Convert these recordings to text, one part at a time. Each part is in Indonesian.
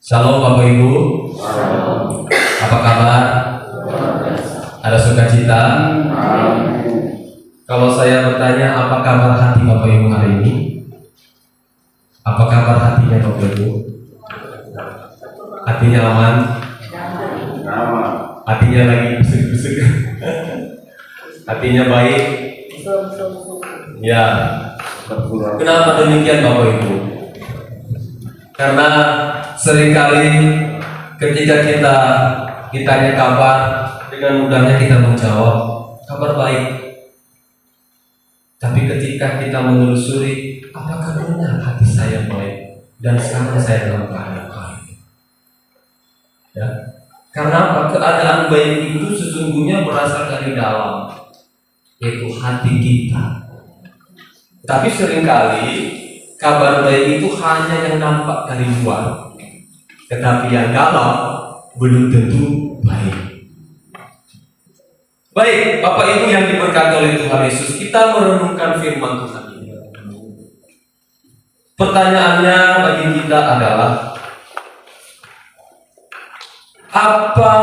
Shalom Bapak Ibu. Apa kabar? Ada sukacita? Kalau saya bertanya apa kabar hati Bapak Ibu hari ini? Apa kabar hatinya Bapak Ibu? Hatinya aman? Hatinya lagi busuk-busuk? Hatinya baik? Ya. Kenapa demikian Bapak Ibu? Karena seringkali ketika kita ditanya kabar, dengan mudahnya kita menjawab kabar baik. Tapi ketika kita menelusuri, apakah benar hati saya baik dan sekarang saya dalam keadaan baik? Ya. Karena apa? Keadaan baik itu sesungguhnya berasal dari dalam, yaitu hati kita. Tapi seringkali kabar baik itu hanya yang nampak dari luar, tetapi yang dalam belum tentu baik. Baik, Bapak Ibu yang diberkati oleh Tuhan Yesus, kita merenungkan firman Tuhan ini. Pertanyaannya bagi kita adalah, apa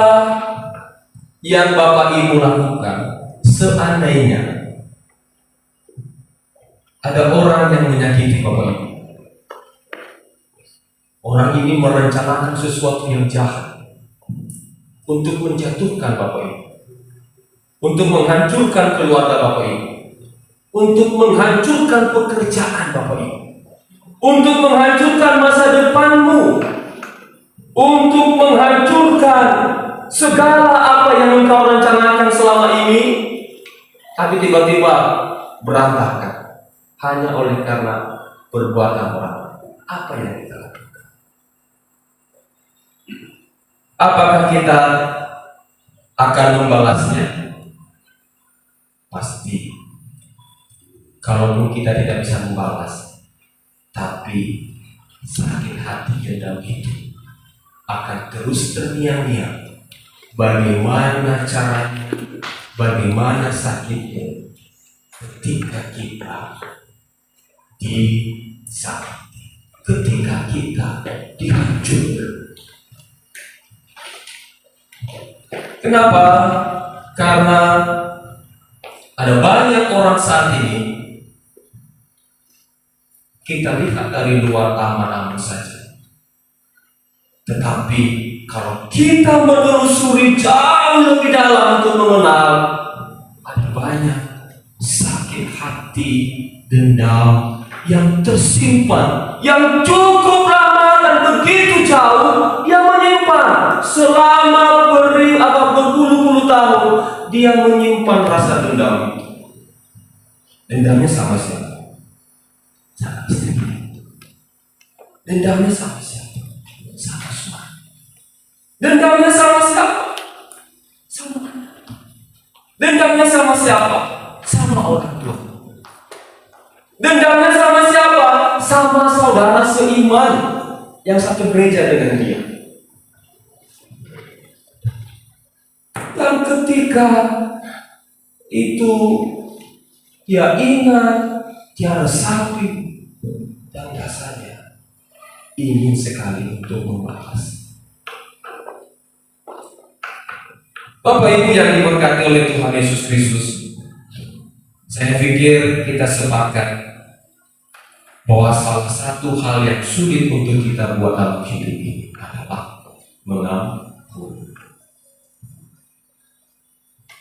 yang Bapak Ibu lakukan seandainya ada orang yang menyakiti Bapak Ibu? Orang ini merencanakan sesuatu yang jahat untuk menjatuhkan Bapak Ibu, untuk menghancurkan keluarga Bapak Ibu, untuk menghancurkan pekerjaan Bapak Ibu, untuk menghancurkan masa depanmu, untuk menghancurkan segala apa yang engkau rencanakan selama ini, tapi tiba-tiba berantakan hanya oleh karena perbuatan orang. Apa yang kita lakukan? Apakah kita akan membalasnya? Pasti. Kalaupun kita tidak bisa membalas, tapi sakit hati dendam itu akan terus terngiang-ngiang. Bagaimana caranya? Bagaimana sakitnya? Ketika kita disakiti, ketika kita dihancurkan. Kenapa? Karena ada banyak orang saat ini, kita lihat dari luar aman-aman saja, tetapi kalau kita menelusuri jauh lebih dalam untuk mengenal, ada banyak sakit hati, dendam yang tersimpan, yang cukup lama dan begitu jauh, yang menyimpan selama berpuluh-puluh tahun. Dia menyimpan rasa dendam itu. Dendamnya sama siapa? Sama istri. Dendamnya sama siapa? Sama suami. Dendamnya sama siapa? Sama anak. Dendamnya sama siapa? Sama orang tua. Dendamnya sama siapa? Sama saudara seiman yang satu gereja dengan dia. Dan ketika itu dia ingat, dia resapi, dan rasanya ingin sekali untuk membalas. Bapak Ibu yang diberkati oleh Tuhan Yesus Kristus, saya pikir kita sepakat bahwa salah satu hal yang sulit untuk kita buat dalam hidup ini adalah mengampuni.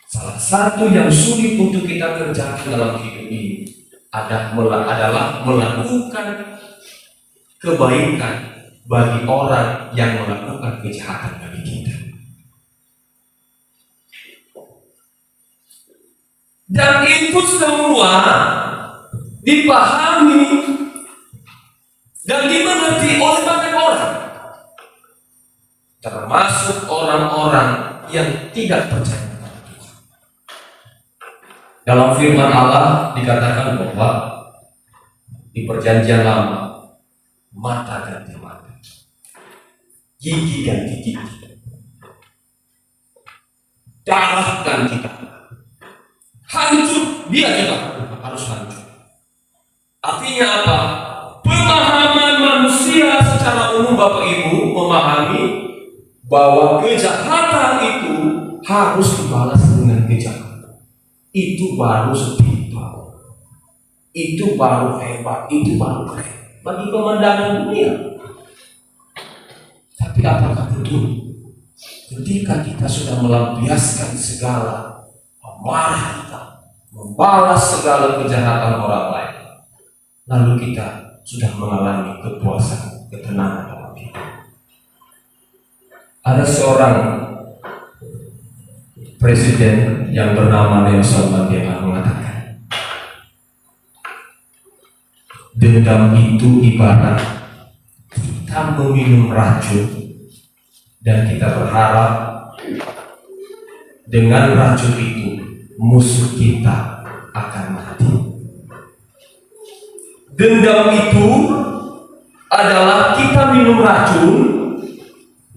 Salah satu yang sulit untuk kita kerjakan dalam hidup ini adalah melakukan kebaikan bagi orang yang melakukan kejahatan bagi kita. Dan itu semua dipahami dan dimengerti oleh banyak orang, termasuk orang-orang yang tidak percaya. Dalam firman Allah dikatakan bahwa di perjanjian lama, mata ganti mata, gigi ganti gigi, darah ganti darah, hancur dia juga harus hancur. Artinya apa? Pemahaman manusia secara umum Bapak Ibu memahami bahwa kejahatan itu harus dibalas dengan kejahatan. Itu baru spiritual. Itu baru hebat, itu baru keren bagi pemandangan dunia. Tapi apakah betul ketika kita sudah melampiaskan segala amarah kita, membalas segala kejahatan orang lain, lalu kita sudah mengalami kepuasan, ketenangan dalam hidup? Ada seorang presiden yang bernama Nelson Mandela mengatakan, dendam itu ibarat kita meminum racun dan kita berharap dengan racun itu musuh kita akan mati. Dendam itu adalah kita minum racun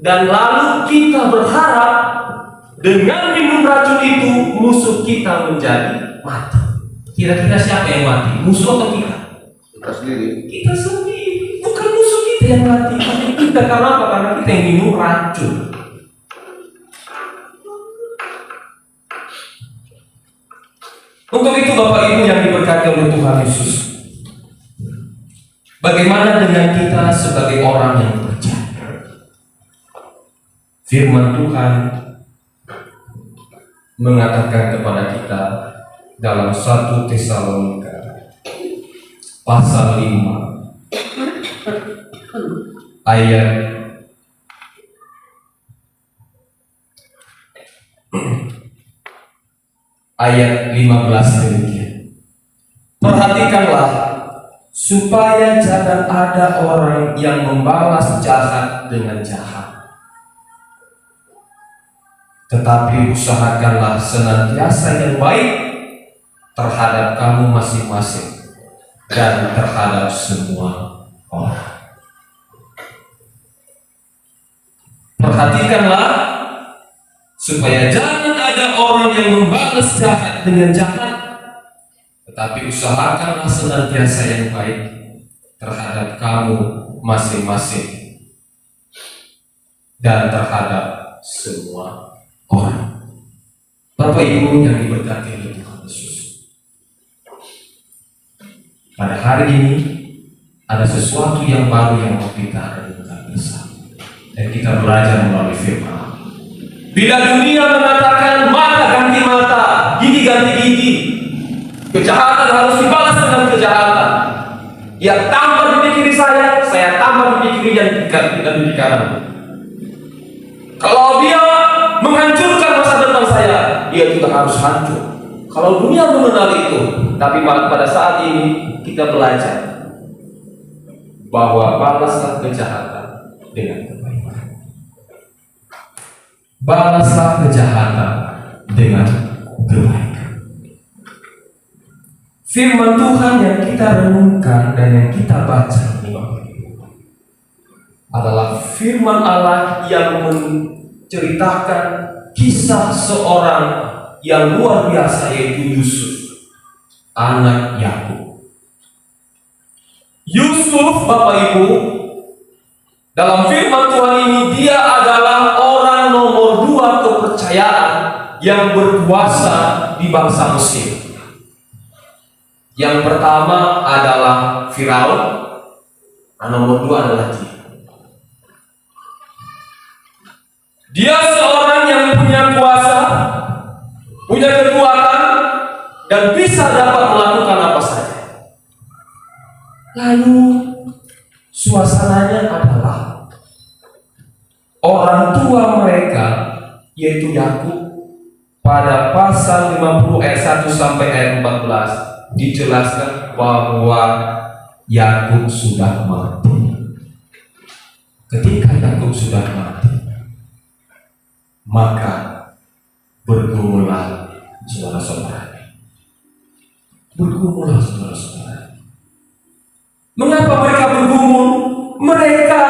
dan lalu kita berharap dengan minum racun itu musuh kita menjadi mati. Kira-kira siapa yang mati? Musuh atau kita? Kita sendiri. Kita sendiri. Bukan musuh kita yang mati, tapi kita. Karena apa? Karena kita yang minum racun. Untuk itu Bapak Ibu yang diberkati oleh Tuhan Yesus, bagaimana dengan kita sebagai orang yang percaya? Firman Tuhan mengatakan kepada kita dalam 1 Tesalonika pasal 5 ayat 15 demikian. Perhatikanlah supaya jangan ada orang yang membalas jahat dengan jahat, tetapi usahakanlah senantiasa yang baik terhadap kamu masing-masing dan terhadap semua orang. Perhatikanlah supaya jangan ada orang yang membalas jahat dengan jahat, tetapi usahakanlah senantiasa yang baik terhadap kamu masing-masing dan terhadap semua orang. Bapak Ibu yang diberkati oleh Tuhan Yesus, pada hari ini ada sesuatu yang baru yang mau kita renungkan bersama, dan kita belajar melalui firman. Bila dunia mengatakan mata ganti mata, gigi ganti gigi, kejahatan harus dibalas dengan kejahatan, ya tambah dipikiri saya tambah dipikiri yang di kanan. Kalau dia menghancurkan masa depan saya, dia juga harus hancur. Kalau dunia mengenal itu, tapi pada saat ini kita belajar bahwa balaslah kejahatan dengan kebaikan. Balaslah kejahatan dengan kebaikan. Firman Tuhan yang kita renungkan dan yang kita baca ini adalah firman Allah yang menceritakan kisah seorang yang luar biasa, yaitu Yusuf, anak Yakub. Yusuf, Bapak Ibu, dalam firman Tuhan ini dia adalah orang nomor 2 kepercayaan yang berkuasa di bangsa Mesir. Yang pertama adalah Firaun, nomor 2 adalah dia. Dia seorang yang punya kuasa, punya kekuatan, dan bisa dapat melakukan apa saja. Lalu suasananya adalah orang tua mereka, yaitu Yakub, pada pasal 50 ayat 1 sampai ayat 14 dijelaskan bahwa Yakub sudah mati. Ketika Yakub sudah mati, maka bergumullah saudara-saudara. Bergumullah saudara-saudara. Mengapa mereka bergumul? Mereka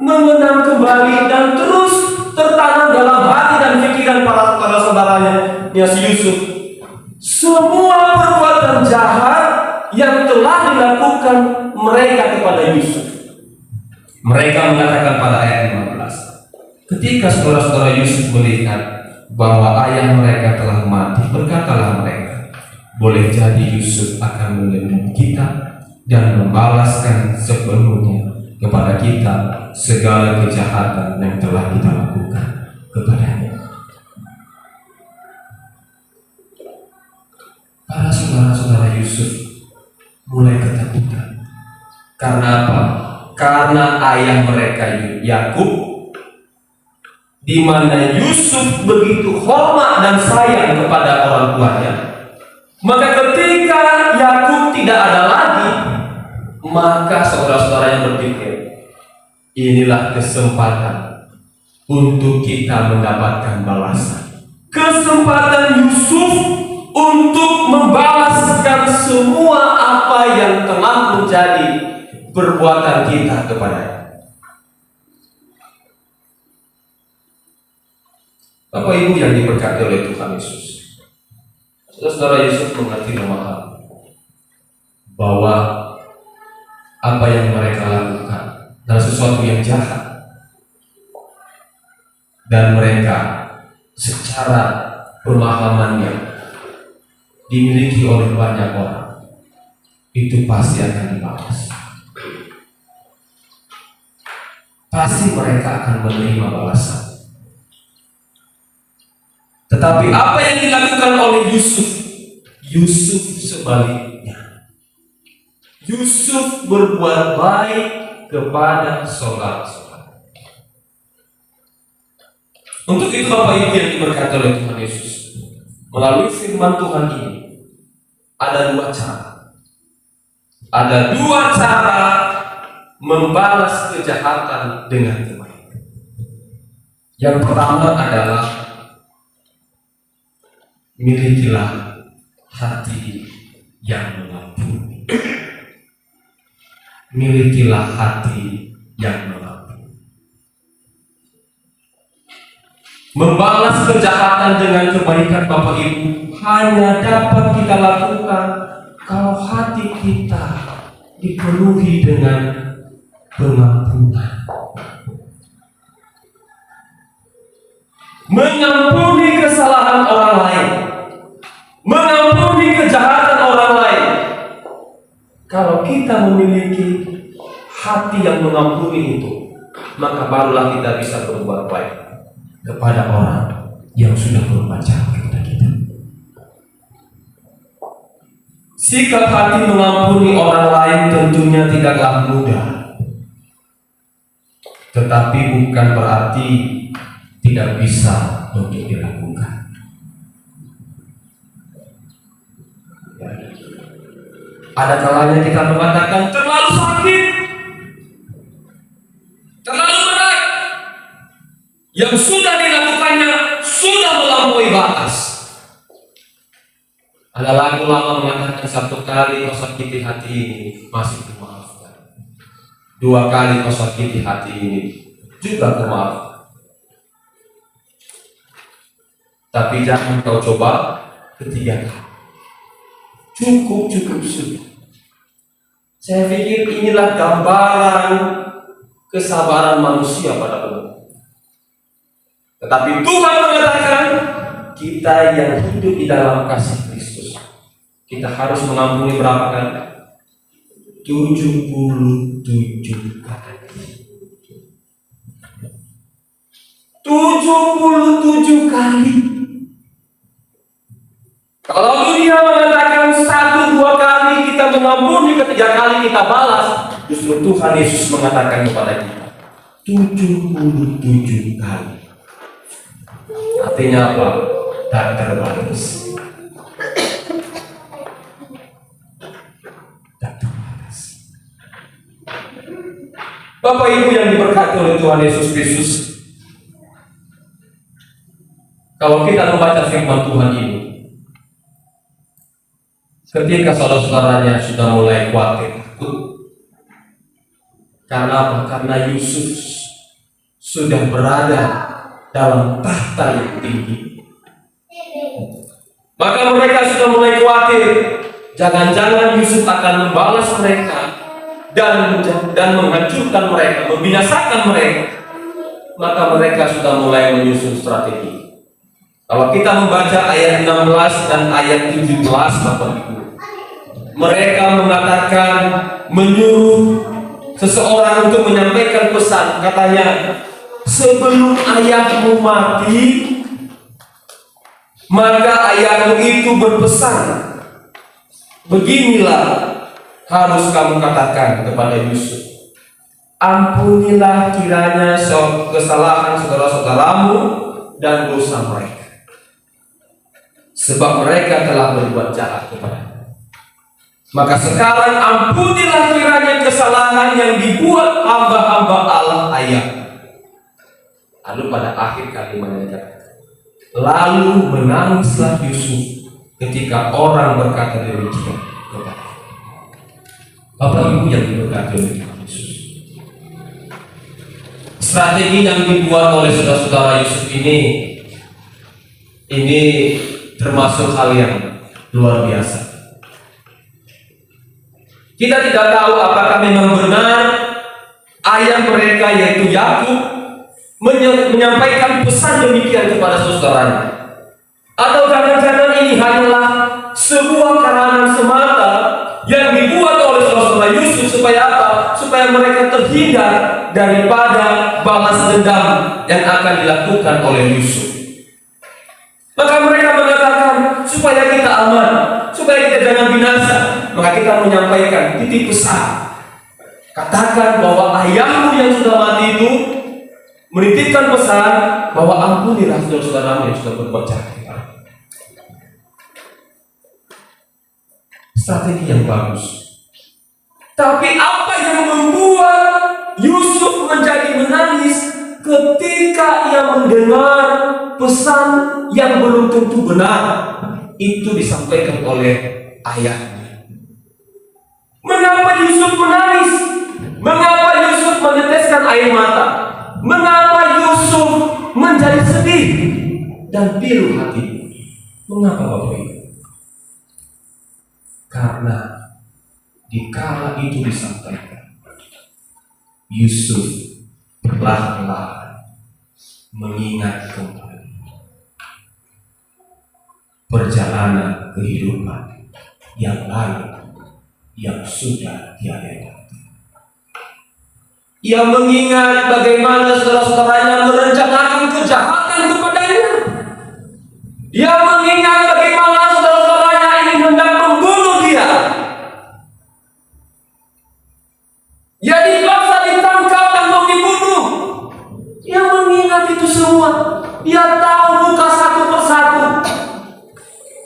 mengenang kembali dan terus tertanam dalam hati dan pikiran para saudaranya, si Yusuf, semua perbuatan jahat yang telah dilakukan mereka kepada Yusuf. Mereka mengatakan pada ayat 15, ketika saudara-saudara Yusuf melihat bahwa ayah mereka telah mati, berkatalah mereka, boleh jadi Yusuf akan melindungi kita dan membalaskan sepenuhnya kepada kita segala kejahatan yang telah kita lakukan kepadanya. Para saudara-saudara Yusuf mulai ketakutan. Karena apa? Karena ayah mereka Yakub, di mana Yusuf begitu hormat dan sayang kepada orang tuanya, maka ketika Yakub tidak ada lagi, maka saudara-saudaranya berpikir, inilah kesempatan untuk kita mendapatkan balasan. Kesempatan Yusuf untuk membalaskan semua apa yang telah menjadi perbuatan kita kepadanya. Bapak Ibu yang diberkati oleh Tuhan Yesus, saudara Yusuf mengerti memahami bahwa apa yang mereka lakukan adalah sesuatu yang jahat, dan mereka secara pemahamannya dimiliki oleh banyak orang, itu pasti akan dibalas. Pasti mereka akan menerima balasan. Tetapi apa yang dilakukan oleh Yusuf? Yusuf sebaliknya. Yusuf berbuat baik kepada saudara-saudara. Untuk itu Bapak Ibu yang diberkati oleh Tuhan Yesus, melalui firman Tuhan ini ada dua cara. Ada dua cara membalas kejahatan dengan kebaikan. Yang pertama adalah milikilah hati yang mengampuni. Milikilah hati yang mengampuni. Membalas kejahatan dengan kebaikan Bapak Ibu hanya dapat kita lakukan kalau hati kita dipenuhi dengan pengampunan. Mengampuni kesalahan orang lain, mengampuni kejahatan orang lain. Kalau kita memiliki hati yang mengampuni itu, maka barulah kita bisa berbuat baik kepada orang yang sudah berbuat jahat kepada kita. Sikap hati mengampuni orang lain tentunya tidaklah mudah, tetapi bukan berarti tidak bisa untuk dilakukan. Ada kalanya kita mengatakan terlalu sakit, terlalu berat, yang sudah dilakukannya sudah melampaui batas. Ada lagu lama mengatakan, satu kali kau sakiti hati ini masih kumaafkan, dua kali kau sakiti hati ini juga kumaafkan, tapi jangan kau coba ketiga kali. Cukup sudah. Saya pikir inilah gambaran kesabaran manusia pada umumnya. Tetapi Tuhan mengatakan kita yang hidup di dalam kasih Kristus, kita harus mengampuni berapa kali? 77 kali. 77 kali. Kalau dunia mengatakan 1-2 kali kita mengampuni, ketiga kali kita balas, justru Tuhan Yesus mengatakan kepada kita 77 kali. Artinya apa? Tak terbatas. Tak terbatas. Bapak Ibu yang diberkati oleh Tuhan Yesus Kristus, kalau kita membaca firman Tuhan ini, ketika saudara-saudaranya sudah mulai khawatir, takut. Karena apa? Karena Yusuf sudah berada dalam tahta yang tinggi. Maka mereka sudah mulai khawatir, jangan-jangan Yusuf akan membalas mereka dan menghancurkan mereka, membinasakan mereka, maka mereka sudah mulai menyusun strategi. Kalau kita membaca ayat 16 dan ayat 17, Bapak Ibu, mereka mengatakan, menyuruh seseorang untuk menyampaikan pesan. Katanya, sebelum ayahmu mati, maka ayahmu itu berpesan, beginilah harus kamu katakan kepada Yusuf, ampunilah kiranya kesalahan saudara-saudaramu dan dosa mereka, sebab mereka telah berbuat jahat kepada. Maka sekarang ampunilah kiranya kesalahan yang dibuat hamba-hamba Allah ayah. Lalu pada akhir kalimatnya, lalu menangislah Yusuf ketika orang berkata demikian kepada. Bapak Ibu yang diberkati oleh Tuhan Yesus, strategi yang dibuat oleh saudara-saudara Yusuf ini termasuk hal yang luar biasa. Kita tidak tahu apakah memang benar ayah mereka yaitu Yakub menyampaikan pesan demikian kepada saudaranya, atau jangan-jangan ini hanyalah sebuah karangan semata yang dibuat oleh saudara Yusuf supaya apa? Supaya mereka terhindar daripada balas dendam yang akan dilakukan oleh Yusuf. Maka mereka mengatakan, supaya kita aman, supaya kita jangan binasa, maka kita menyampaikan titip pesan. Katakan bahwa ayahmu yang sudah mati itu menitipkan pesan bahwa ampunilah saudara-saudaramu yang sudah berbuat jahat. Strategi yang bagus. Tapi apa yang membuat Yusuf menjadi menangis ketika ia mendengar pesan yang belum tentu benar itu disampaikan oleh ayahnya? Mengapa Yusuf menangis? Mengapa Yusuf meneteskan air mata? Mengapa Yusuf menjadi sedih dan pilu hati? Mengapa Bapak Ibu? Karena dikala itu disampaikan, Yusuf perlahan-lahan mengingat kembali perjalanan kehidupan yang lalu yang sudah dia lewati. Ia mengingat bagaimana saudara-saudaranya merencanakan kejahatan kepadanya. Ia mengingat bagaimana saudara-saudaranya ingin hendak membunuh dia. Ia dipaksa ditangkap dan mau dibunuh. Ia mengingat itu semua. Ia tahu muka satu persatu.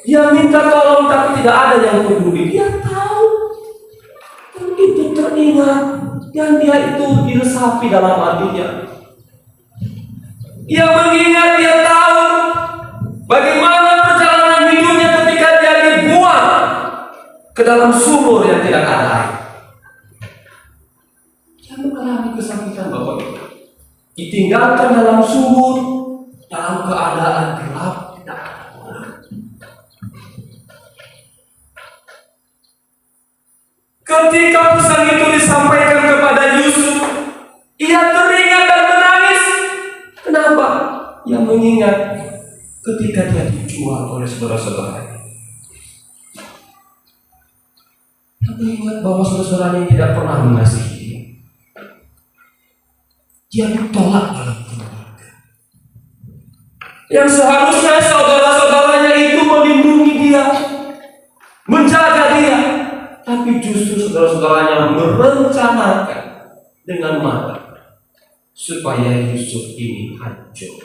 Ia minta tolong tapi tidak ada yang peduli. Dia tahu. Dan itu teringat. Dan dia itu diresapi dalam hatinya. Ia mengingat, dia tahu bagaimana perjalanan hidupnya ketika dia dibuang ke dalam sumur yang tidak ada air. Dia mengalami kesakitan Bapak Ibu. Ditinggalkan dalam sumur dalam keadaan gelap, tidak ada orang. Ketika pesan itu disampaikan kepada Yusuf, ia teringat dan menangis. Kenapa? Ia mengingat ketika dia dijual oleh saudara-saudaranya. Dia mengingat bahwa saudara-saudaranya tidak pernah mengasihi dia. Dia ditolak dalam keluarga. Yang seharusnya saudara-saudaranya itu melindungi dia, menjaga dia, tapi justru saudara-saudaranya merencanakan dengan matang supaya Yusuf ini hancur.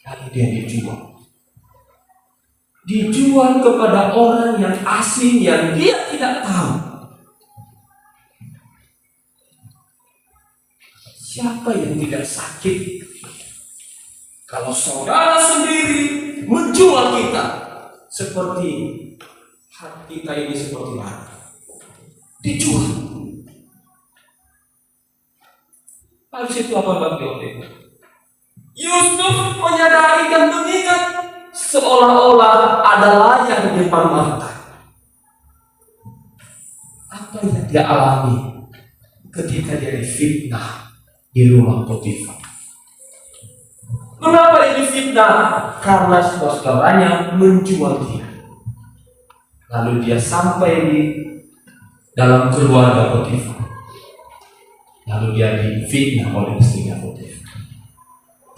Lalu dia dijual kepada orang yang asing yang dia tidak tahu. Siapa yang tidak sakit kalau saudara sendiri menjual kita? Seperti hati kita ini seperti ladang dijual. Habis itu apa Bapak Ibu? Yusuf menyadari dan mengingat seolah-olah ada layar di depan mata. dia alami ketika dia difitnah di rumah Potifar. Kenapa dia difitnah? Karena saudaranya menjual dia. Lalu dia sampai di dalam keluarga Potifar. Lalu dia difitnah oleh istrinya Potifar.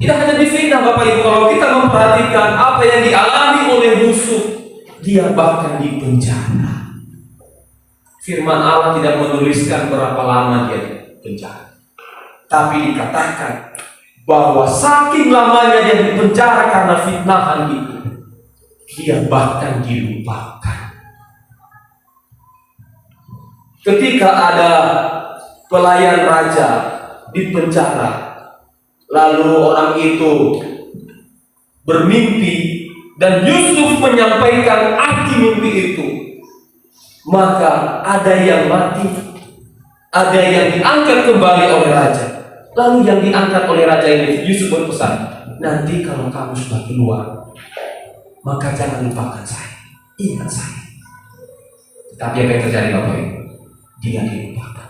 Tidak hanya difitnah Bapak Ibu, kalau kita memperhatikan apa yang dialami oleh Yusuf, dia bahkan dipenjara. Firman Allah tidak menuliskan berapa lama dia di penjara, tapi dikatakan bahwa saking lamanya dia di penjara karena fitnahan itu, dia bahkan dilupakan. Ketika ada pelayan raja di penjara, lalu orang itu bermimpi dan Yusuf menyampaikan arti mimpi itu, maka ada yang mati, ada yang diangkat kembali oleh raja. Lalu yang diangkat oleh raja ini, Yusuf berpesan, nanti kalau kamu sudah keluar, maka jangan lupakan saya, ingat saya. Tapi apa yang terjadi Bapak Ibu? Dia dilupakan.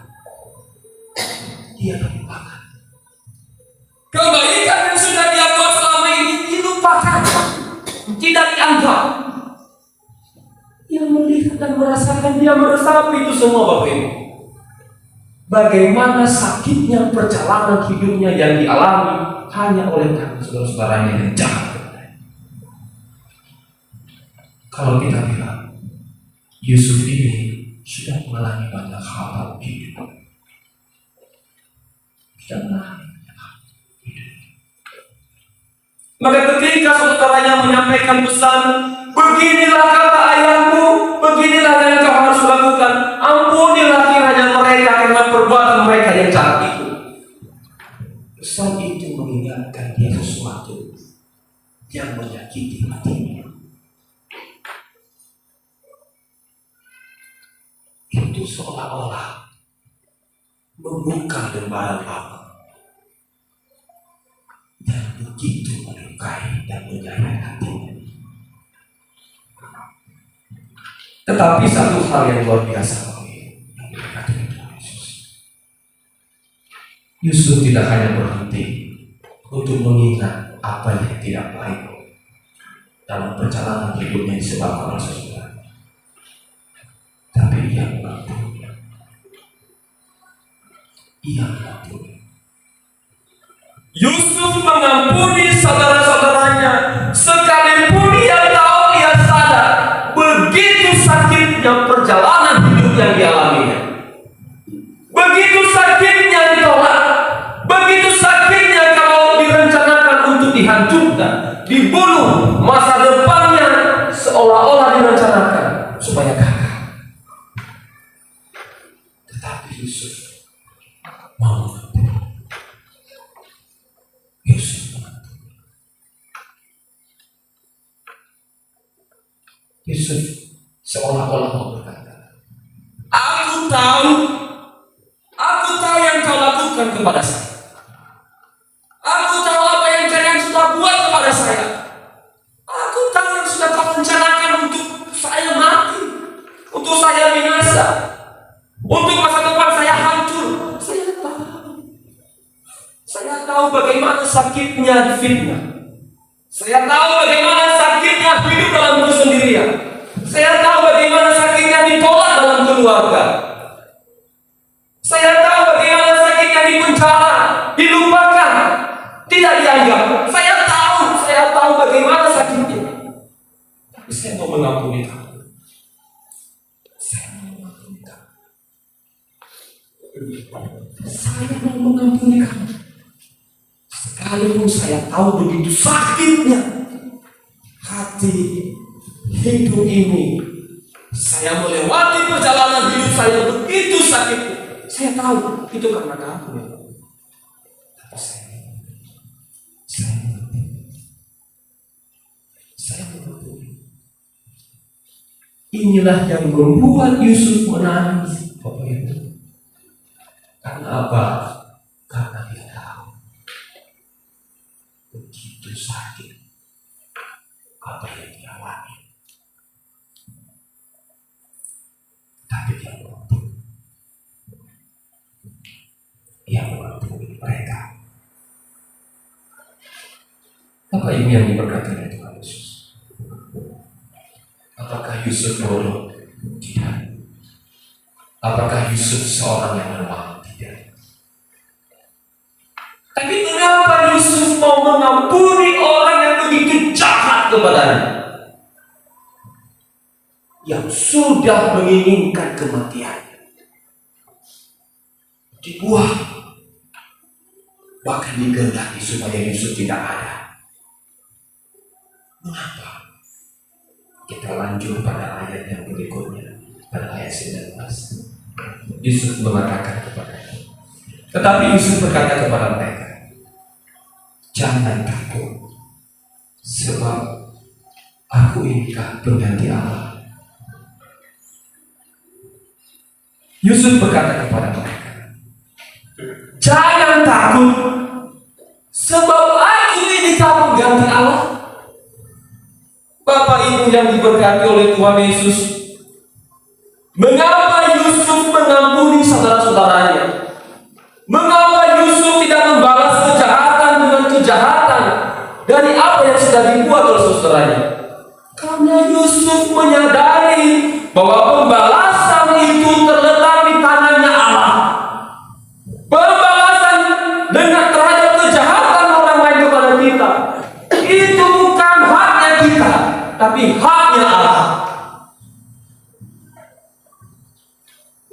Dia dilupakan. Kebaikan yang sudah dia buat selama ini dilupakan, tidak dianggap. Dia melihat dan merasakan, dia meresapi itu semua Bapak Ibu. Bagaimana sakitnya perjalanan hidupnya yang dialami hanya oleh karena saudara-saudaranya yang jahat. Kalau kita bilang Yusuf ini sudah mengalami banyak hal dalam hidup, sudah mengalami banyak hal hidup. Maka ketika saudaranya menyampaikan pesan, beginilah kata ayahmu, beginilah yang kau harus lakukan, ampunilah kiranya mereka karena perbuatan mereka yang jahat itu. Pesan itu mengingatkan dia sesuatu yang menyakiti hatinya. Itu seolah-olah membuka lembaran lama dan begitu melukai dan menyayat hatinya. Tetapi satu hal yang luar biasa yang dikatakan Tuhan Yesus, Yusuf tidak hanya berhenti untuk mengingat apa yang tidak baik dalam perjalanan hidupnya disebabkan oleh sesuatu, tapi ia mengampuni. Ia mengampuni. Yusuf mengampuni saudara-saudaranya, sekalipun ia tahu, ia sadar begitu sakitnya perjalanan hidup yang dialaminya, begitu sakitnya ditolak, begitu sakitnya kalau direncanakan untuk dihancurkan, dibunuh, masa depannya seolah-olah direncanakan supaya gagal. Tetapi Yusuf mau mengampuni. Yusuf mengampuni. Yusuf seolah-olah mau berkata, aku tahu yang kau lakukan kepada saya. Aku tahu apa yang kalian sudah buat kepada saya. Aku tahu yang sudah kau rencanakan untuk saya mati, untuk saya binasa, untuk masa depan saya hancur. Saya tahu bagaimana sakitnya fitnah. Saya tahu bagaimana sakitnya hidup dalam kesendirian. Saya tahu bagaimana sakitnya ditolak dalam keluarga. Saya tahu bagaimana sakitnya di penjara, dilupakan, tidak dianggap. Saya tahu bagaimana sakitnya. Tapi saya mau mengampuni kamu. Saya mau mengampuni kamu. Saya mau mengampuni kamu. Sekalipun saya tahu begitu sakitnya hati hidup ini, saya melewati perjalanan hidup saya begitu sakitnya. Saya tahu itu karena kamu ya. Tapi saya mengampuni. Inilah yang membuat Yusuf menangis, Bapak Ibu. Karena apa? Karena dia tahu begitu sakit apa yang dia alami. Tapi dia mengampuni. yang mengampuni mereka. Bapak Ibu yang diberkati oleh Tuhan Yesus, apakah Yusuf bodoh? Tidak. Apakah Yusuf seorang yang lemah? Tidak. Tapi mengapa Yusuf mau mengampuni orang yang begitu jahat kepadanya, yang sudah menginginkan kematian, dibuang, bahkan digendaki supaya Yusuf tidak ada? Mengapa? Kita lanjut pada ayat yang berikutnya, pada ayat 19. Yusuf mengatakan kepadanya, tetapi Yusuf berkata kepada mereka, jangan takut, sebab aku inikah pengganti Allah. Yusuf berkata kepada mereka, jangan takut, sebab aku inikah pengganti Allah. Bapak Ibu yang diberkati oleh Tuhan Yesus, mengapa Yusuf mengampuni saudara-saudaranya? Mengapa Yusuf tidak membalas kejahatan dengan kejahatan dari apa yang sudah dibuat oleh saudaranya? Karena Yusuf menyadari bahwa pembalasan itu terletak di tangannya Allah. Pembalasan dengan terhadap kejahatan orang lain kepada kita itu bukan haknya kita, tapi haknya Allah.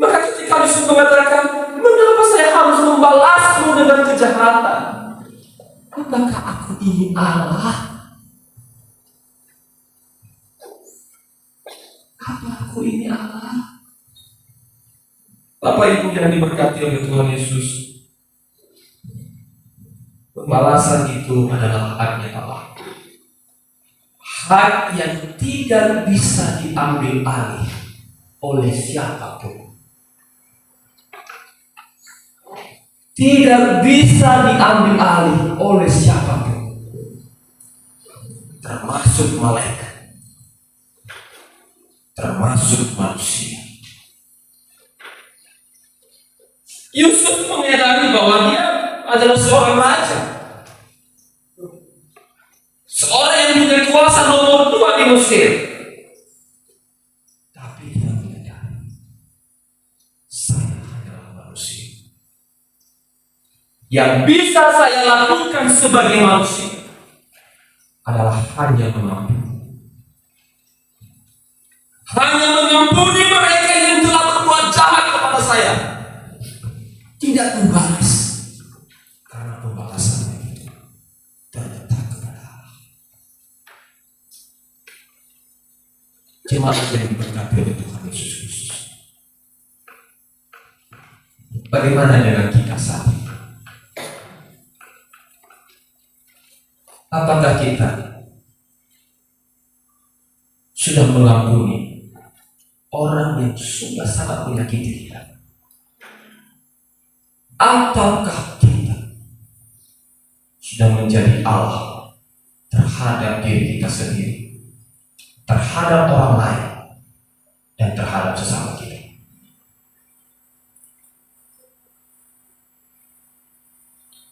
Maka ketika Yusuf mengatakan, mengapa saya harus membalasmu dengan kejahatan? Apakah aku ini Allah? Apa aku ini Allah? Bapak Ibu yang diberkati oleh Tuhan Yesus, pembalasan itu adalah haknya Allah. Hak yang tidak bisa diambil alih oleh siapapun. Tidak bisa diambil alih oleh siapapun, termasuk malaikat, termasuk manusia. Yusuf menyadari bahwa dia adalah seorang raja, seorang yang punya kuasa nomor 2 di Mesir. Tapi dia menyadari, saya adalah manusia. Yang bisa saya lakukan sebagai manusia adalah hanya mengampuni. Hanya mengampuni mereka yang telah berbuat jahat kepada saya. Tidak membalas, karena pembalasan itu terletak kepada Allah. Jemaat yang diberkati oleh Tuhan Yesus Kristus, bagaimana dengan kita saat ini? Apakah kita sudah mengampuni orang yang sudah sangat menyakiti kita? Ataukah kita sudah menjadi Allah terhadap diri kita sendiri, terhadap orang lain, dan terhadap sesama kita?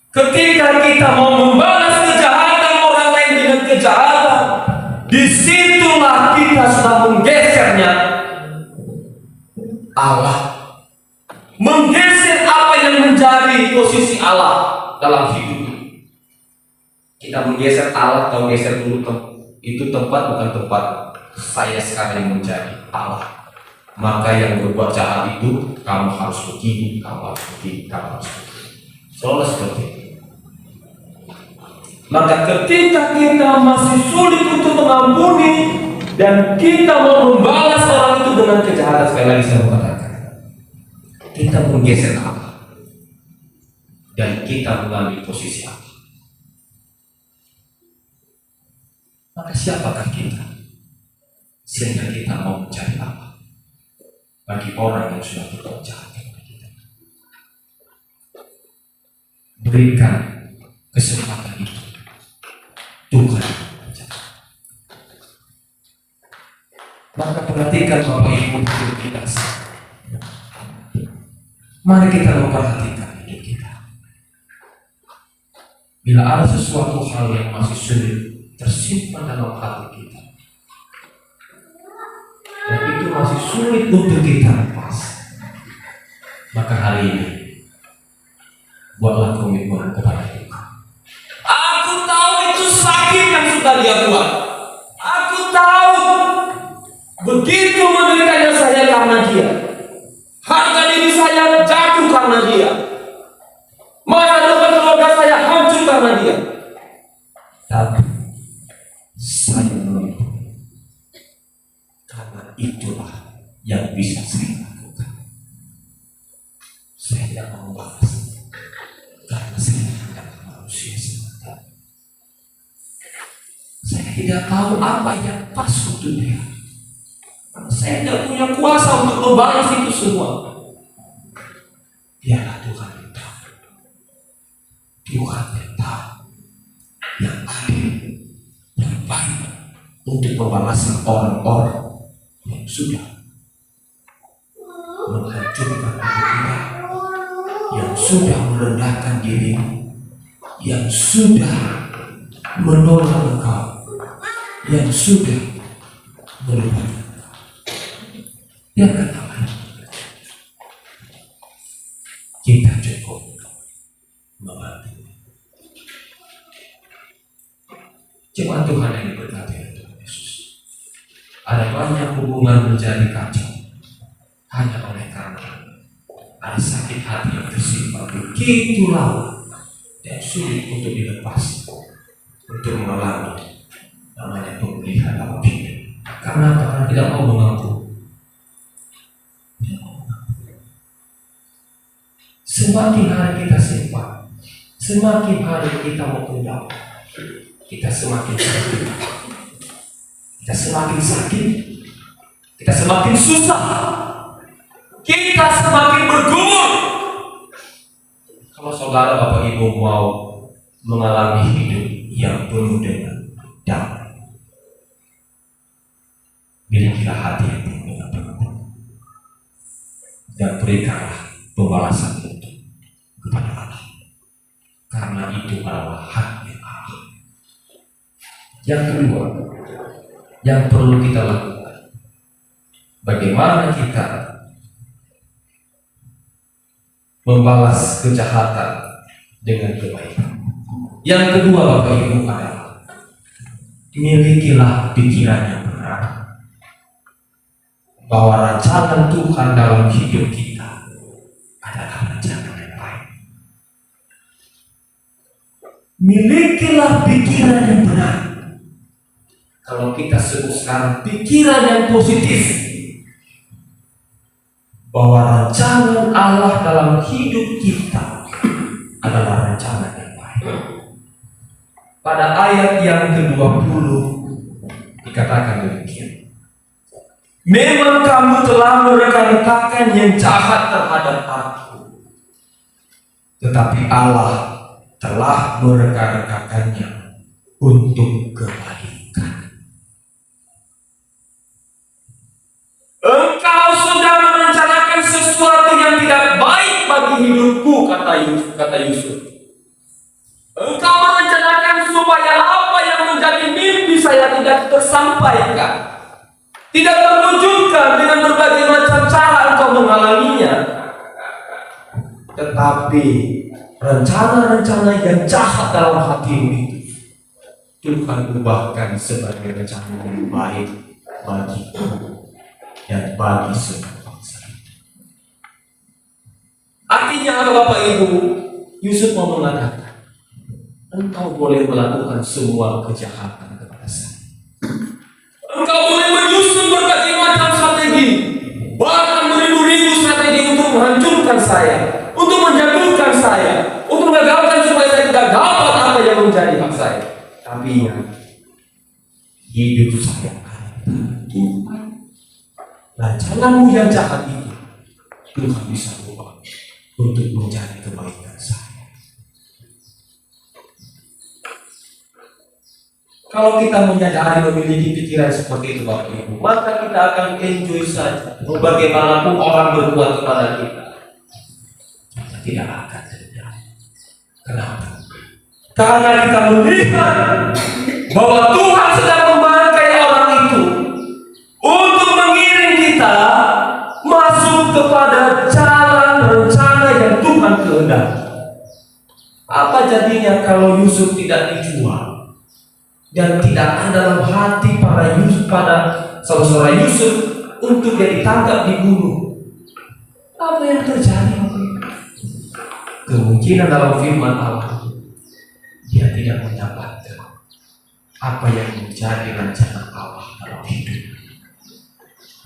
Ketika kita mau membalas kejahatan orang lain dengan kejahatan, disitulah kita sudah menggesernya Allah, menggeser apa yang menjadi posisi Allah dalam hidup. Kita menggeser Allah atau geser dulu itu tempat bukan tempat. Saya sekarang yang menjadi Allah. Maka yang berbuat jahat itu, kamu harus begini, kamu harus begini, kamu harus begini. Selalu seperti itu. Maka ketika kita masih sulit untuk mengampuni dan kita mau membalas orang itu dengan kejahatan, sekali lagi saya mengatakan, kita menggeser Allah dan kita mengambil posisi Allah. Maka siapakah kita sehingga kita mau mencari Allah bagi orang yang sudah berbuat jahat kepada kita? Berikan kesempatan itu Tuhan. Maka perhatikan Bapak Ibu hidup kita. Mari kita memperhatikan hidup kita. Bila ada sesuatu hal yang masih sulit tersimpan dalam hati kita, dan itu masih sulit untuk kita lepas, maka hari ini buatlah komitmen kepada Tuhan. Aku tahu itu sakit yang sudah dia buat. Aku tahu begitu menderitanya saya karena dia. Harga diri saya jatuh karena dia. Masa depan keluarga saya hancur karena dia. Tapi saya menolak. Karena itulah yang bisa saya lakukan. Saya tidak mau balas. Karena saya adalah manusia semata. Saya tidak tahu apa yang pas untuk dia. Saya tidak punya kuasa untuk membalas itu semua. Biarlah Tuhan yang tahu. Tuhan yang tahu, yang adil, yang baik untuk membalaskan orang-orang yang sudah menghancurkan hidup kita, yang sudah merendahkan diri, yang sudah menolak engkau, yang sudah melupakan. Biarkan Tuhan kita cukup membantu. Cuma Tuhan yang diberkati oleh Tuhan Yesus. Ada banyak hubungan menjadi kacau hanya oleh karena ada sakit hati yang tersimpan begitu lama dan sulit untuk dilepas, untuk mengalami namanya pemulihan dalam hidup. Karena tidak mau mengaku. Semakin hari kita simpan, semakin hari kita mau pendam, kita semakin sakit, kita semakin sakit, kita semakin susah, kita semakin bergumul. Kalau saudara Bapak Ibu mau mengalami hidup yang penuh dengan damai, milikilah hati yang penuh dengan pengakuan dan berikanlah pembalasan itu kepada Allah, karena itu adalah haknya Allah. Yang kedua yang perlu kita lakukan, bagaimana kita membalas kejahatan dengan kebaikan. Yang kedua Bapak Ibu adalah milikilah pikiran yang benar bahwa rancangan Tuhan dalam hidup kita adalah rancangan yang baik. Milikilah pikiran yang benar. Kalau kita sebut sekarang pikiran yang positif, bahwa rancangan Allah dalam hidup kita adalah rancangan yang baik. Pada ayat yang ke-20 dikatakan demikian. Memang kamu telah mereka-rekakan yang jahat terhadap aku, tetapi Allah telah mereka-rekakannya untuk kebaikan. Engkau sudah merencanakan sesuatu yang tidak baik bagi hidupku, kata Yusuf. Engkau merencanakan supaya apa yang menjadi mimpi saya tidak tersampaikan, tidak terwujudkan dengan berbagai macam cara engkau mengalaminya. Tetapi rencana-rencana yang jahat dalam hatimu itu Tuhan ubahkan sebagai rencana yang baik bagiku dan bagi semua bangsa. Artinya apa Bapak Ibu? Yusuf mau mengatakan, engkau boleh melakukan semua kejahatan kepada saya. Engkau boleh menyusun berbagai macam strategi, bahkan beribu-ribu strategi untuk menghancurkan saya, untuk menjatuhkan saya, untuk menggagalkan supaya saya tidak dapat apa yang menjadi hak saya. Tapi ingat, hidup saya akan Tuhan. Rancanganmu yang jahat itu Tuhan bisa ubah untuk menjadi kebaikan saya. Kalau kita menyadari memiliki pikiran seperti itu Bapak Ibu, maka kita akan enjoy saja. Bagaimanapun orang berbuat kepada kita, kita tidak akan terjadi. Kenapa? Karena kita melihat bahwa Tuhan sedang memakai orang itu untuk mengiring kita masuk kepada jalan rencana yang Tuhan kehendaki. Apa jadinya kalau Yusuf tidak dijual dan tidak ada dalam hati pada saudara Yusuf untuk dia ditangkap, dibunuh? Apa yang terjadi? Kemungkinan dalam firman Allah, dia tidak mendapatkan apa yang menjadi rencana Allah dalam hidup.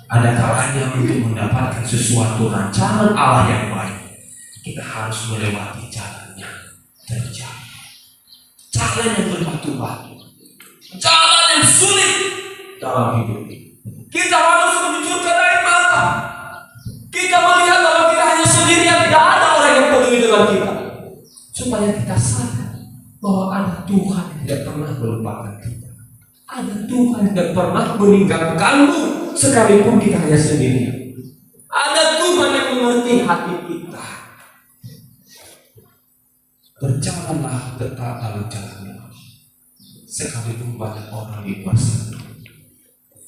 Ada kalanya untuk mendapatkan sesuatu rancangan Allah yang baik, kita harus melewati jalannya terjal, jalan yang berbatu-batu, jalan yang sulit dalam hidup. Kita harus menunjukkan air mata. Kita melihat bahwa kita hanya sendirian, tidak ada orang yang peduli dengan kita, supaya kita sadar bahwa ada Tuhan yang tidak pernah melupakan kita. Ada Tuhan yang tidak pernah meninggalkanmu sekalipun kita hanya sendirian. Ada Tuhan yang mengerti hati kita. Berjalanlah tetap dalam jalannya, sekalipun banyak orang di luar sana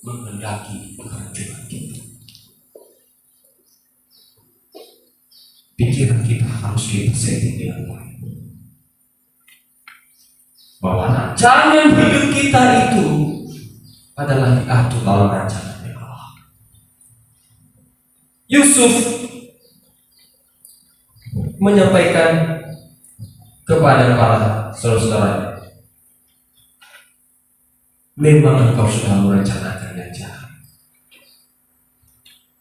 menghendaki kehancuran kita. Pikiran kita harus kita setting dengan baik, bahwa rancangan hidup kita itu adalah diatur dalam rancangan Allah. Yusuf menyampaikan kepada para saudara-saudara, memang engkau sudah merencanakan yang jahat,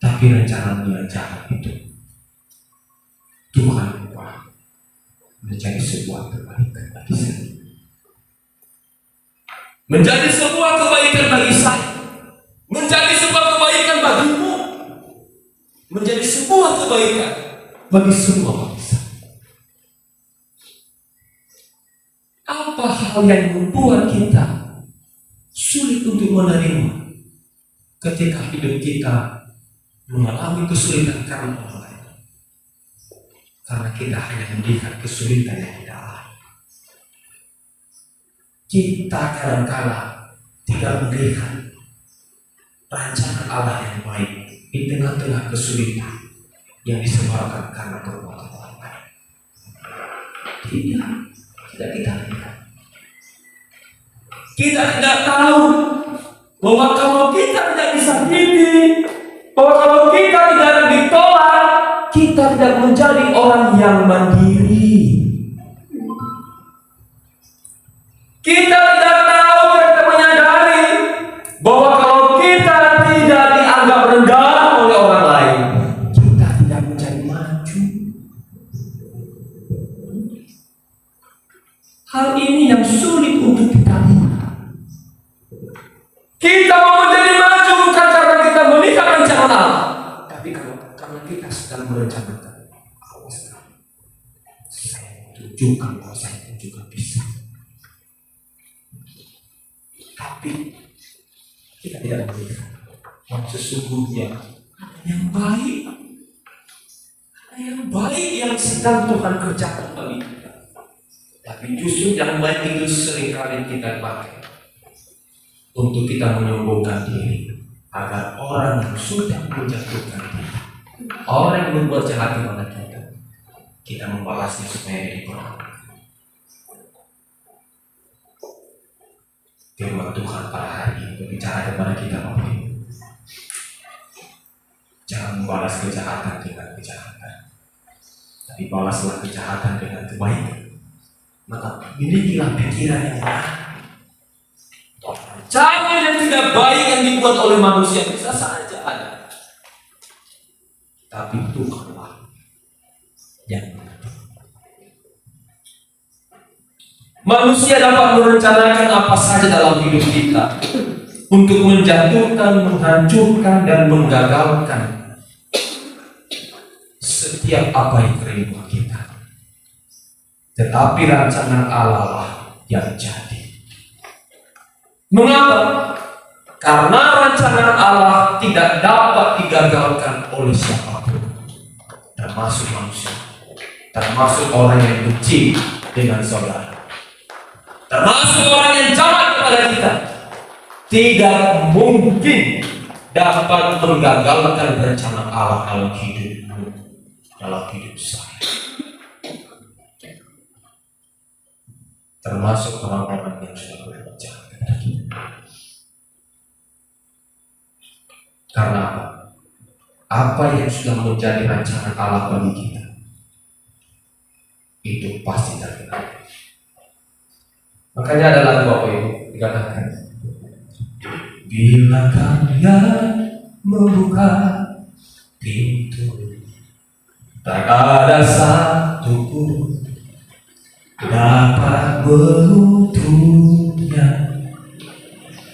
tapi rencana yang jahat itu Tuhan ubah menjadi sebuah kebaikan bagi saya, menjadi sebuah kebaikan bagi saya, menjadi sebuah kebaikan bagimu, menjadi sebuah kebaikan bagi semua bangsa. Apa hal yang membuat kita sulit untuk menerima ketika hidup kita mengalami kesulitan karena orang lain? Karena kita hanya melihat kesulitan yang tidak ada. Kita kadang-kala tidak melihat rancangan Allah yang baik di tengah-tengah kesulitan yang disebabkan karena perbuatan orang lain. Tidak kita lihat. Kita tidak tahu bahwa kalau kita tidak disakiti, bahwa kalau kita tidak ditolak, kita tidak menjadi orang yang mandiri. Kita tidak tahu dan menyadari bahwa kalau kita tidak dianggap rendah oleh orang lain, kita tidak menjadi maju. Hal ini yang sulit untuk kita lihat. Kita mau menjadi maju bukan karena kita melihat rencana Allah, tapi karena kita sedang merencanakan. Saya tunjukkan bahwa saya juga bisa. Tapi kita tidak melihat bahwa sesungguhnya ada yang baik, ada yang baik yang sedang Tuhan kerjakan bagi kita. Tapi justru yang baik itu seringkali kita pakai untuk kita menyombongkan diri, agar orang yang sudah menjatuhkan diri, orang yang membuat jahat kepada kita membalasnya supaya dia diperhatikan. Firman Tuhan pada hari ini berbicara kepada kita, Bapak Ibu. Jangan membalas kejahatan dengan kejahatan, tapi balaslah kejahatan dengan kebaikan. Maka milikilah pikiran yang benar. Cara yang tidak baik yang dibuat oleh manusia bisa saja ada, tapi Tuhanlah yang menentukan. Manusia dapat merencanakan apa saja dalam hidup kita untuk menjatuhkan, menghancurkan, dan menggagalkan setiap apa yang terima kita. Tetapi rancangan Allah lah yang jadi. Mengapa? Karena rancangan Allah tidak dapat digagalkan oleh siapapun, termasuk manusia, termasuk orang yang benci dengan saudara. termasuk orang yang jahat kepada kita, tidak mungkin dapat menggagalkan rencana Allah dalam hidupmu, dalam hidup saya. Termasuk orang-orang yang sudah berbuat jahat kepada kita. Karena apa? Apa yang sudah menjadi rencana Allah bagi kita, itu pasti terkenal. Makanya ada lagu apa itu dikatakan, bila kalian membuka pintu, tak ada satu pun dapat menutupnya.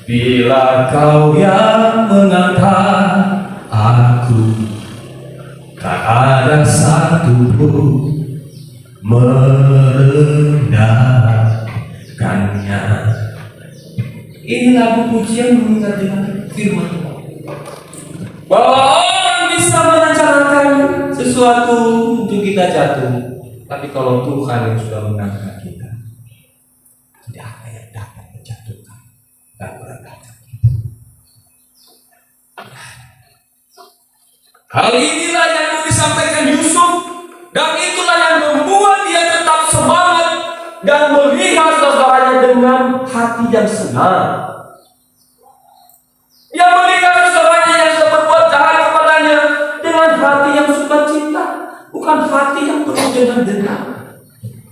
Bila kau yang mengangkat aku, tak ada satu pun merendahkannya. Ini lagu pujian mengingat dengan firman Tuhan, bahwa orang bisa merencanakan sesuatu untuk kita jatuh, tapi kalau Tuhan yang sudah mengangkat kita, tidak ada yang dapat menjatuhkan dan merendahkan kita. Hal inilah yang disampaikan Yusuf, dan itulah yang membuat dia tetap semangat dan melihat saudaranya dengan hati yang senang. Dia melihat saudaranya yang sudah berbuat jahat kepadanya dengan hati yang sukacita, bukan hati yang penuh dengan dendam.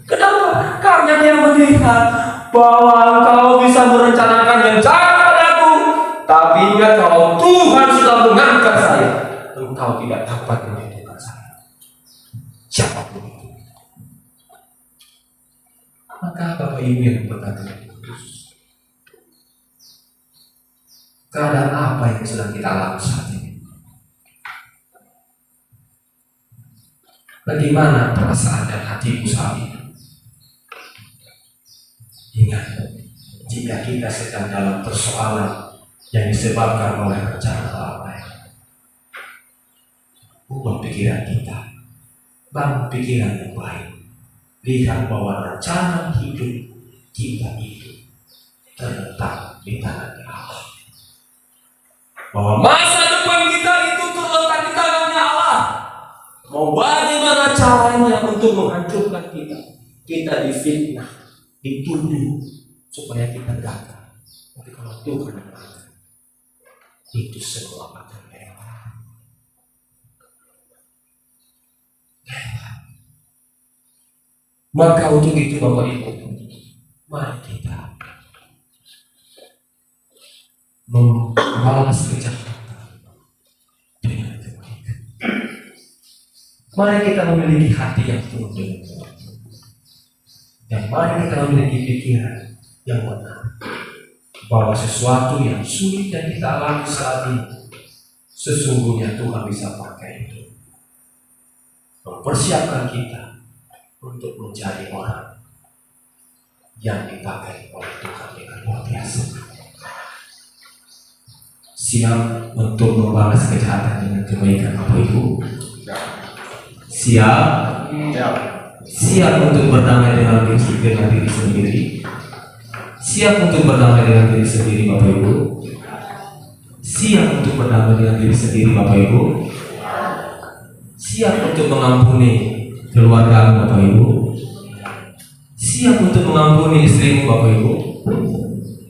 Kenapa? Karena dia melihat bahwa engkau bisa merencanakan yang jahat padaku, tapi ingat kalau Tuhan sudah mengangkat saya, engkau tidak dapat menjatuhkan saya, siapapun itu. Maka Bapak Ibu yang berkata, keadaan apa yang sedang kita alami saat ini? Bagaimana perasaan dan hatimu saat ini? Ingat, jika kita sedang dalam persoalan yang disebabkan oleh rencana Allah, ubah pikiran kita, bangun pikiran yang baik. Lihat bahwa rencana hidup kita itu terletak di tangan Allah. Bahwa masa depan kita itu terletak di tangannya Allah. Mau bagaimana caranya untuk menghancurkan kita? Kita difitnah, dituduh supaya kita gagal. Tapi kalau Tuhan mengatakan, itu semua akan lewat. Maka untuk itu Bapak Ibu, mari kita membalas kejahatan dengan kebaikan. Mari kita memiliki hati yang penuh dengan kebaikan. Dan mari kita memiliki pikiran yang benar, bahwa sesuatu yang sulit yang kita alami saat ini, sesungguhnya Tuhan bisa pakai itu mempersiapkan kita untuk menjadi orang yang dipakai oleh Tuhan dengan luar biasa. Siap untuk membalas kejahatan dengan kebaikan Bapak Ibu? Siap? Siap untuk berdamai dengan diri sendiri? Siap untuk berdamai dengan diri sendiri Bapak Ibu? Siap untuk berdamai dengan diri sendiri Bapak Ibu? Siap untuk mengampuni keluarga Bapak Ibu? Siap untuk mengampuni istrimu Bapak Ibu?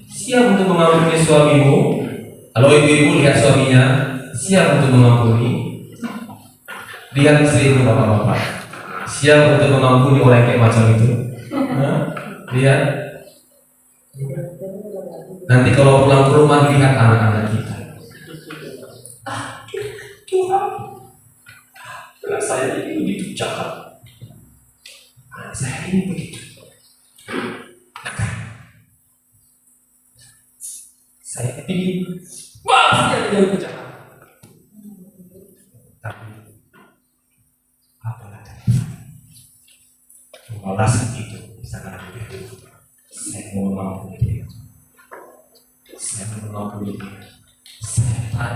Siap untuk mengampuni suamimu? Kalau ibu-ibu lihat suaminya, siap untuk mengampuni. Lihat istrimu Bapak-bapak, siap untuk mengampuni orang kayak macam itu. Lihat. Nanti kalau pulang ke rumah, lihat anak-anak kita. Tuhan, saya ini begitu jahat. Saya ini begitu. Saya ingin dia dari kejahatan. Tapi apalah pembalasan itu sangat begitu. Saya mau mengampuni dia. Saya mau mengampuni dia.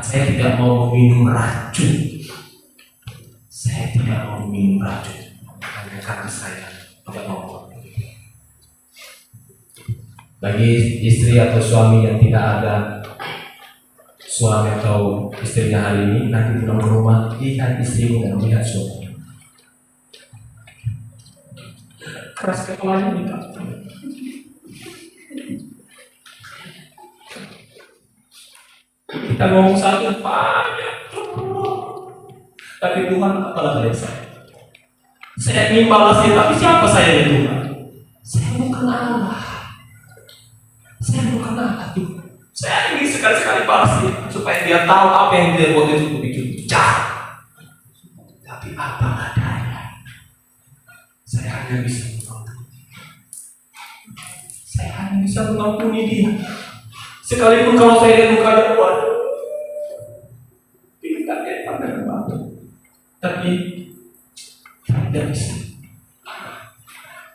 Saya tidak mau minum racun. Saya tidak mau minum racun hanya karena saya tidak mau mengampuni dia. Bagi istri atau suami yang tidak ada suami atau istrinya hari ini, nanti pulang ke rumah lihat istrimu dan lihat suami. Keras kepalanya minta. Kita ngomong satu banyak, tapi Tuhan apalah dari saya? Saya ingin balasnya, tapi siapa saya itu? Saya bukan Allah. Saya bukan Allah Tuhan. Saya ingin sekali-sekali balas dia, supaya dia tahu apa yang dia buat itu begitu jahat. Tapi apa adanya, saya hanya bisa mengampuni. Saya hanya bisa mengampuni dia. Sekalipun kalau saya lihat mukanya kuat, tidak dia pandang batu, tapi tidak bisa.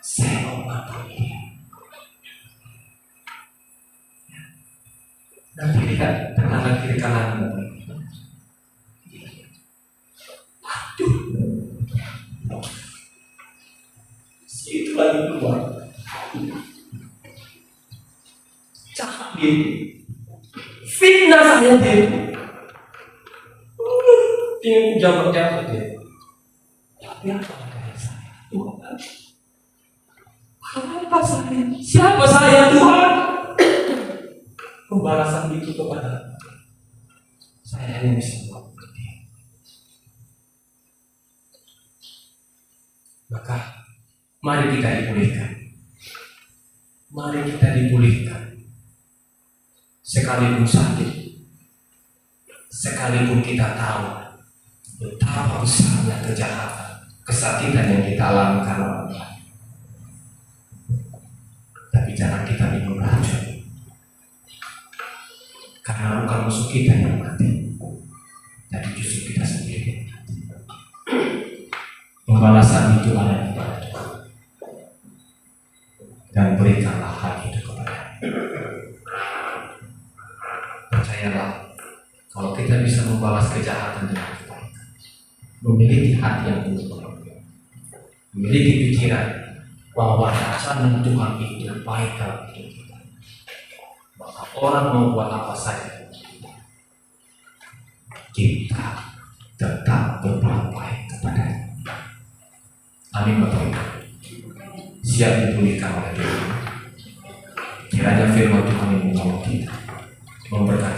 Saya mau mengampuni dia. Nanti lihat tetangga kiri kanan. Aduh, itu lagi keluar. Jahat dia itu. Fitnah saya dia itu. Ingin jabat-jabat dia. Tapi apa dari saya? Tuhan. Apa saya? Siapa saya Tuhan? Pembalasan itu kepada saya hanya bisa melakukan dia. Maka mari kita dipulihkan. Mari kita dipulihkan. Sekalipun sakit, sekalipun kita tahu betapa besarnya kejahatan, kesakitan yang kita alami karena orang lain, tapi jangan kita minum racun, karena bukan musuh kita yang mati, tapi justru kita sendiri. Pembalasan itu ada pada Tuhan, dan berikanlah hak itu kepada. Percayalah, kalau kita bisa membalas kejahatan dengan kebaikan, memiliki hati yang lembut, memiliki pikiran bahwa rencana Tuhan itu baik dalam hidup kita, maka orang mau buat apa saja, kita tetap berbuat baik kepadanya. Amin Bapak Ibu. Siap dipulihkan oleh Tuhan. Kiranya firman Tuhan yang menolong kita, memberkati